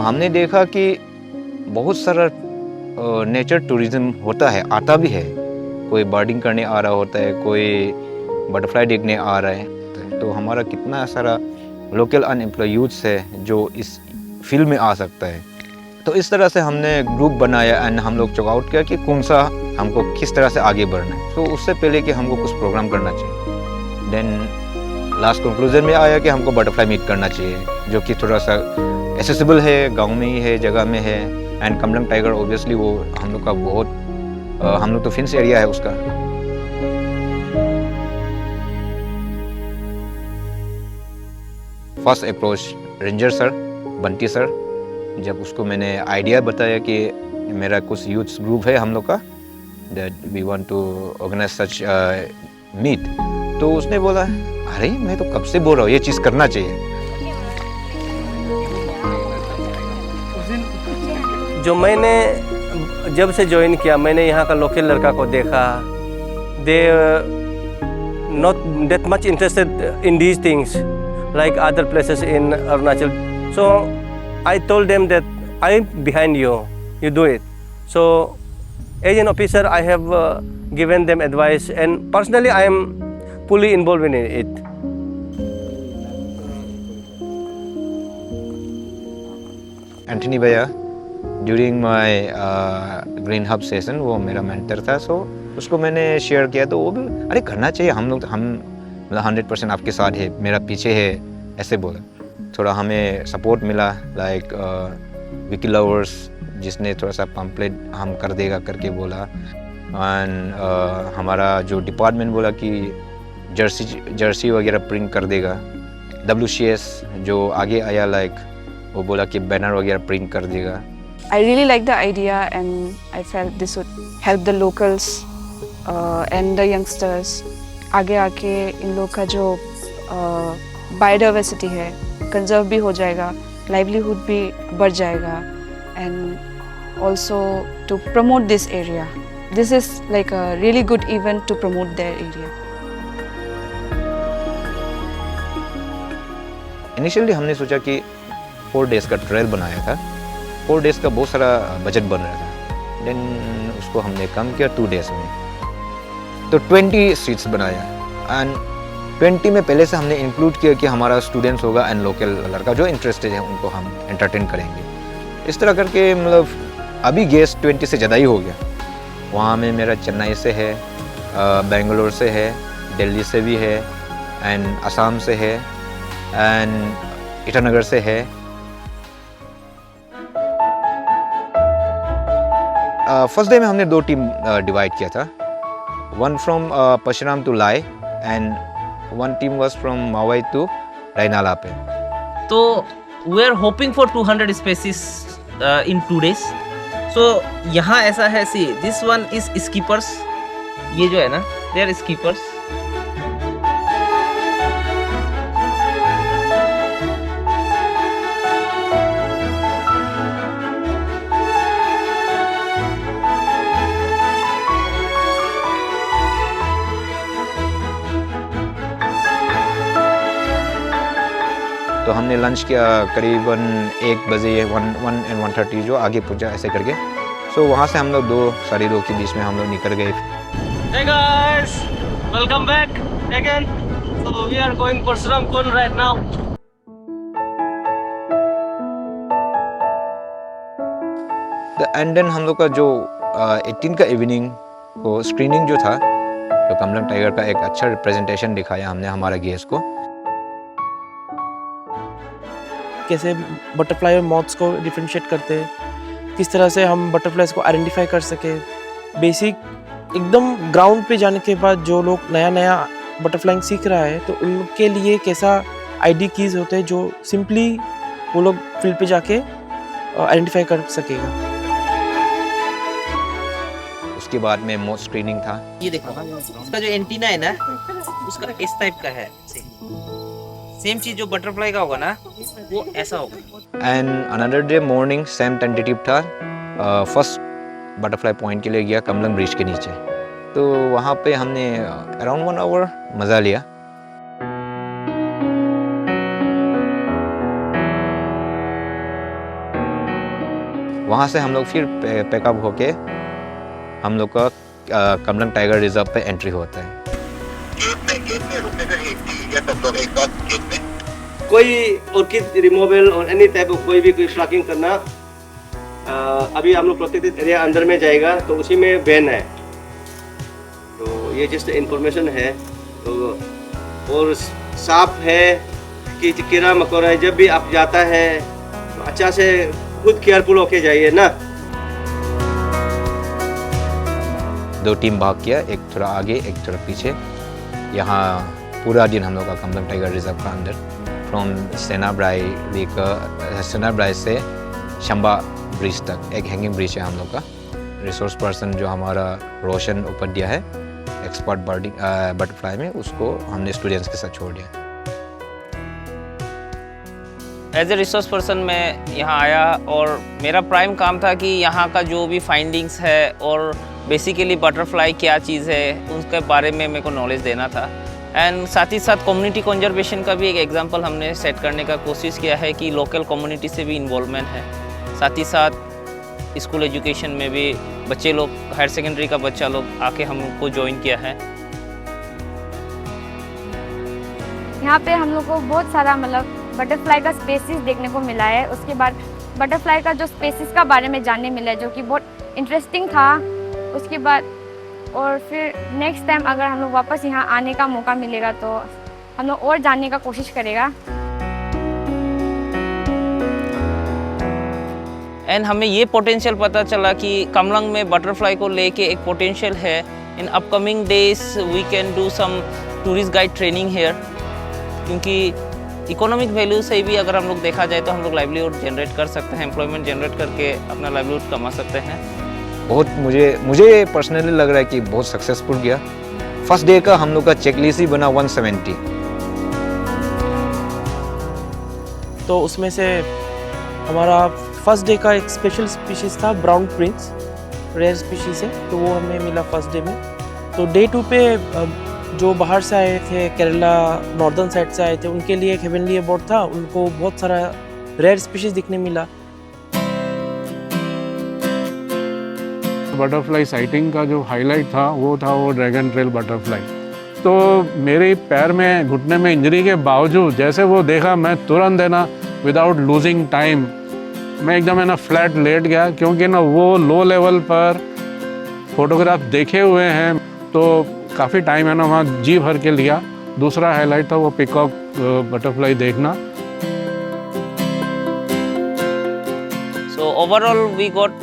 हमने देखा कि बहुत सारा नेचर टूरिज्म होता है, आता भी है। कोई बर्डिंग करने आ रहा होता है, कोई बटरफ्लाई देखने आ रहा है। तो हमारा कितना सारा लोकल अनएम्प्लॉय यूथ्स है जो इस फील्ड में आ सकता है। तो इस तरह से हमने ग्रुप बनाया एंड हम लोग चेक आउट किया कि कौन सा हमको किस तरह से आगे बढ़ना है। तो उससे पहले कि हमको कुछ प्रोग्राम करना चाहिए, देन लास्ट कंक्लूजन में आया कि हमको बटरफ्लाई मीट करना चाहिए, जो कि थोड़ा सा एसेसिबल है, गांव में ही है, जगह में है। एंड कमलंग टाइगर ऑब्वियसली वो हम लोग का बहुत हम लोग तो फेंस एरिया है उसका। First approach ranger sir, Bunty sir, जब उसको मैंने आइडिया बताया कि मेरा कुछ यूथ ग्रुप है हम लोग का, that we want to organise such meet, तो उसने बोला अरे मैं तो कब से बोल रहा हूँ ये चीज़ करना चाहिए। जो मैंने जब से ज्वाइन किया, मैंने यहाँ का लोकल लड़का को देखा, they not that much interested in these things like other places in Arunachal. So I told them that I am behind you, you do it. So as an officer I have given them advice, and personally I am fully involved in it. Anthony भैया during my green hub session वो मेरा mentor था, सो उसको मैंने share किया तो वो भी अरे करना चाहिए, हम लोग हम 100% आपके साथ है, मेरा पीछे है, ऐसे बोला। थोड़ा हमें सपोर्ट मिला, लाइक विकी लवर्स जिसने थोड़ा सा पम्पलेट हम कर देगा करके बोला। एंड हमारा जो डिपार्टमेंट बोला कि जर्सी वगैरह प्रिंट कर देगा। WCS जो आगे आया, लाइक वो बोला कि बैनर वगैरह प्रिंट कर देगा। I really like the idea and I felt this would help the locals and the youngsters. आगे आके इन लोग का जो बायोडाइवर्सिटी है कंजर्व भी हो जाएगा, लाइवलीहुड भी बढ़ जाएगा, and also to promote this area. This is like a really good event to promote their area. Initially हमने सोचा कि 4 डेज़ का ट्रेल बनाया था, 4 डेज़ का बहुत सारा बजट बन रहा था। देन उसको हमने कम किया 2 डेज़ में, तो 20 सीट्स बनाया। एंड 20 में पहले से हमने इंक्लूड किया कि हमारा स्टूडेंट्स होगा एंड लोकल लड़का जो इंटरेस्टेड है उनको हम एंटरटेन करेंगे। इस तरह करके मतलब अभी गेस्ट 20 से ज़्यादा ही हो गया। वहाँ में मेरा चेन्नई से है, बेंगलोर से है, दिल्ली से भी है, एंड असम से है, एंड ईटानगर से है। फर्स्ट डे में हमने 2 टीम डिवाइड किया था, one from Parashuram to Lai and one team was from Mawai to Raynala पे। तो we are hoping for 200 species in 2 days। So यहाँ ऐसा है, see this one is skippers, ये जो है ना दे आर स्कीपर्स। तो हमने लंच किया करीबन 1 बजे, 1 and 1:30 जो आगे पहुंचा ऐसे करके। सो वहाँ से हम लोग 2 साढ़े 2 के बीच में हम लोग निकल गए। Hey guys, welcome back again. So we are going Parsuram Kund right now. And then हम लोग का जो 18 का इवनिंग को स्क्रीनिंग जो था, तो कमलंग टाइगर का एक अच्छा रिप्रेजेंटेशन दिखाया हमने हमारा गेस्ट को। कैसे बटरफ्लाई और मॉथ्स को डिफरेंशिएट करते हैं, किस तरह से हम बटरफ्लाइज को आइडेंटिफाई कर सके। बेसिक एकदम ग्राउंड पे जाने के बाद जो लोग नया नया बटरफ्लाइंग सीख रहा है, तो उनके लिए कैसा आईडी कीज़ होते हैं जो सिंपली वो लोग फील्ड पे जाके आइडेंटिफाई कर सकेगा। उसके बाद में मोस्ट स्क्रीनिंग था। ये देखो उसका जो एंटीना है ना, उसका इस टाइप का है, सेम चीज जो बटरफ्लाई का होगा ना वो ऐसा होगा। And another day morning same tentative था, फर्स्ट बटरफ्लाई पॉइंट के लिए गया कमलंग ब्रिज के नीचे। तो वहाँ पे हमने अराउंड 1 आवर मज़ा लिया। वहाँ से हम लोग फिर पैकअप होके हम लोग का कमलंग टाइगर रिजर्व पे एंट्री होता है। कोई ऑर्किड रिमूवल और एनी टाइप ऑफ कोई फ्लकिंग करना अभी हम लोग प्रोटेक्टेड एरिया अंदर में जाएगा तो उसी में बैन है। तो ये जस्ट इंफॉर्मेशन है। तो और सांप है कि कीड़ा मकोड़ा है, जब भी आप जाता है तो अच्छा से खुद केयरफुल होके जाइए ना। 2 टीम भाग किया, एक थोड़ा आगे एक थोड़ा पीछे। यहाँ पूरा दिन हम लोग का कमलंग टाइगर रिजर्व का अंदर फ्रॉम सेनाब्राई से शंबा ब्रिज तक एक हैंगिंग ब्रिज है हम लोग का। रिसोर्स पर्सन जो हमारा रोशन उपाध्याय है, एक्सपर्ट बटरफ्लाई में, उसको हमने स्टूडेंट्स के साथ छोड़ दिया। एज ए रिसोर्स पर्सन मैं यहाँ आया और मेरा प्राइम काम था कि यहाँ का जो भी फाइंडिंग्स है और बेसिकली बटरफ्लाई क्या चीज़ है उसके बारे में मेरे को नॉलेज देना था। एंड साथ ही साथ कम्युनिटी कंजर्वेशन का भी एक एग्जांपल हमने सेट करने का कोशिश किया है कि लोकल कम्युनिटी से भी इन्वॉल्वमेंट है। साथ ही साथ स्कूल एजुकेशन में भी बच्चे लोग, हायर सेकेंडरी का बच्चा लोग आके हमको ज्वाइन किया है। यहाँ पे हम लोग को बहुत सारा मतलब बटरफ्लाई का स्पेसिस देखने को मिला है। उसके बाद बटरफ्लाई का जो स्पेसिस का बारे में जानने मिला है जो कि बहुत इंटरेस्टिंग था। उसके बाद और फिर नेक्स्ट टाइम अगर हम लोग वापस यहाँ आने का मौका मिलेगा तो हम लोग और जानने का कोशिश करेगा। एंड हमें ये पोटेंशियल पता चला कि कमलंग में बटरफ्लाई को लेके एक पोटेंशियल है। In upcoming days we can do some tourist guide training here, क्योंकि इकोनॉमिक वैल्यू से भी अगर हम लोग देखा जाए तो हम लोग लाइवलीहुड जनरेट कर सकते हैं, एम्प्लॉयमेंट जनरेट करके अपना लाइवलीहुड कमा सकते हैं। बहुत मुझे पर्सनली लग रहा है कि बहुत सक्सेसफुल गया। फर्स्ट डे का हम लोग का चेकलिस्ट ही बना 170। तो उसमें से हमारा फर्स्ट डे का एक स्पेशल स्पीशीज़ था ब्राउन प्रिंस, रेयर स्पीशीज़ है, तो वो हमें मिला फर्स्ट डे में। तो डे 2 पे जो बाहर से आए थे, केरला नॉर्दर्न साइड से आए थे, उनके लिए एक हेवनली अवार्ड था। उनको बहुत सारा रेयर स्पीशीज़ दिखने मिला। बटरफ्लाई साइटिंग का जो हाईलाइट था वो ड्रैगन ट्रेल बटरफ्लाई। तो मेरे पैर में घुटने में इंजरी के बावजूद जैसे वो देखा, मैं तुरंत है ना विदाउट लूजिंग टाइम मैं एकदम है ना फ्लैट लेट गया, क्योंकि ना वो लो लेवल पर फोटोग्राफ देखे हुए हैं तो काफ़ी टाइम है ना वहाँ जी भर के लिया। दूसरा हाईलाइट था वो पिकॉक बटरफ्लाई देखना। So overall we got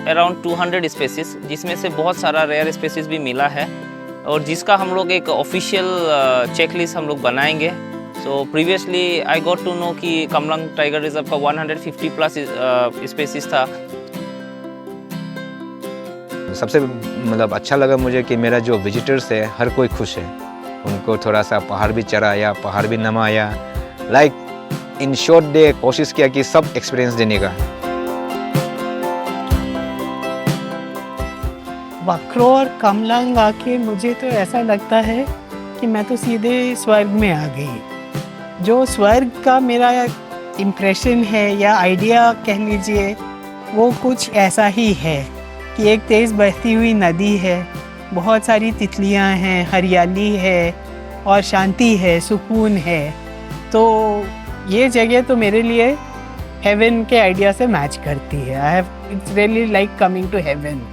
around 200 species, जिसमें से बहुत सारा रेयर स्पेसीज भी मिला है और जिसका हम लोग एक ऑफिशियल चेकलिस्ट हम लोग बनाएंगे। So previously I got to know कि कमलंग टाइगर रिजर्व का 150 प्लस स्पेसीज था। सबसे मतलब अच्छा लगा मुझे कि मेरा जो विजिटर्स है हर कोई खुश है। उनको थोड़ा सा पहाड़ भी चढ़ाया, पहाड़ भी नमाया। लाइक इन शॉर्ट डे कोशिश किया कि सब एक्सपीरियंस देने का। वक्रो और कमलंग आके मुझे तो ऐसा लगता है कि मैं तो सीधे स्वर्ग में आ गई। जो स्वर्ग का मेरा इम्प्रेशन है या आइडिया कह लीजिए, वो कुछ ऐसा ही है कि एक तेज़ बहती हुई नदी है, बहुत सारी तितलियां हैं, हरियाली है और शांति है, सुकून है। तो ये जगह तो मेरे लिए हेवन के आइडिया से मैच करती है। It's really like coming to heaven.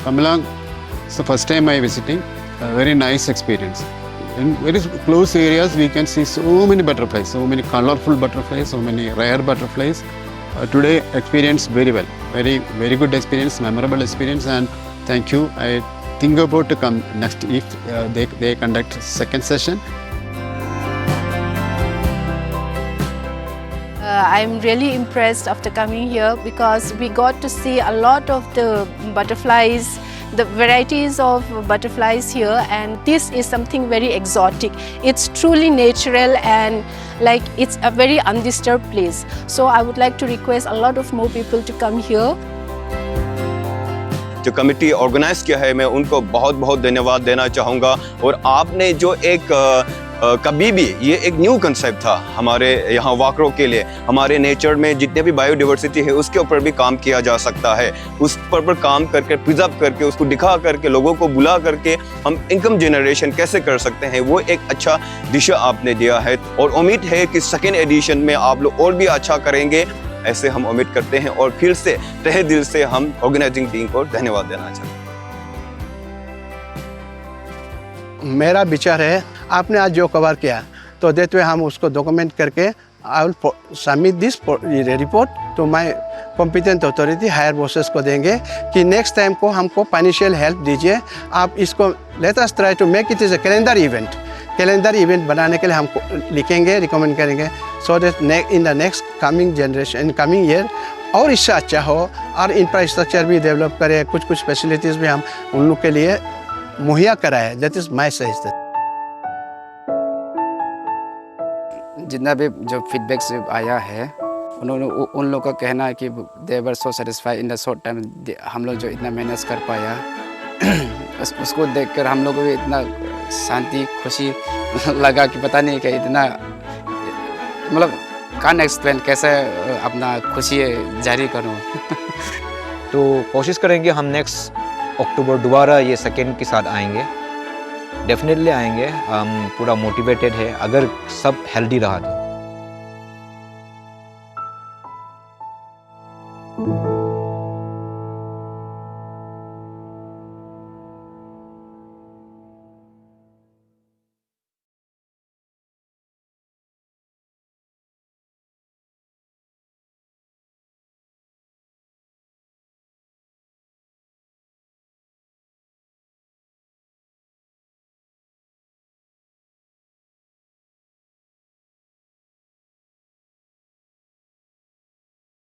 Kamalang, it's the first time I visiting. A very nice experience. In very close areas, we can see so many butterflies, so many colorful butterflies, so many rare butterflies. Today, experienced very well. Very, very good experience, memorable experience, and thank you. I think about to come next if they conduct second session. I'm really impressed after coming here because we got to see a lot of the butterflies, the varieties of butterflies here, and this is something very exotic. It's truly natural and like it's a very undisturbed place. So I would like to request a lot of more people to come here. जो committee organise किया है मैं उनको बहुत बहुत धन्यवाद देना चाहूँगा। और आपने जो एक कभी भी ये एक न्यू कंसेप्ट था हमारे यहाँ वाकरों के लिए। हमारे नेचर में जितने भी बायोडाइवर्सिटी है उसके ऊपर भी काम किया जा सकता है, उस पर काम करके प्रिजर्व करके उसको दिखा करके लोगों को बुला करके हम इनकम जनरेशन कैसे कर सकते हैं, वो एक अच्छा दिशा आपने दिया है। और उम्मीद है कि सेकेंड एडिशन में आप लोग और भी अच्छा करेंगे, ऐसे हम उम्मीद करते हैं। और फिर से तहे दिल से हम ऑर्गेनाइजिंग टीम को धन्यवाद देना चाहते हैं। मेरा विचार है आपने आज जो कवर किया तो देते हुए हम उसको डॉक्यूमेंट करके I will submit this report to my competent authority, higher bosses को देंगे कि नेक्स्ट टाइम को हमको फाइनेंशियल हेल्प दीजिए। आप इसको let us try to make it is a calendar event बनाने के लिए हमको लिखेंगे, रिकमेंड करेंगे, so that in the next coming generation in coming year और इससे अच्छा हो और इंफ्रास्ट्रक्चर भी डेवलप करें, कुछ फैसिलिटीज़ भी हम उन लोग के लिए मुहैया कराए। That is my suggestion. जितना भी जो फीडबैक से आया है उन्होंने उन लोगों का कहना है कि they were so satisfied in the short time. हम लोग जो इतना मेहनत कर पाया उसको देखकर हम लोग को भी इतना शांति खुशी लगा कि पता नहीं कि इतना मतलब कान एक्सप्लेन कैसे अपना खुशी जारी करूँ। तो कोशिश करेंगे हम नेक्स्ट अक्टूबर दोबारा ये सेकेंड के साथ आएंगे, डेफिनेटली आएंगे। हम पूरा मोटिवेटेड है अगर सब हेल्दी रहा तो।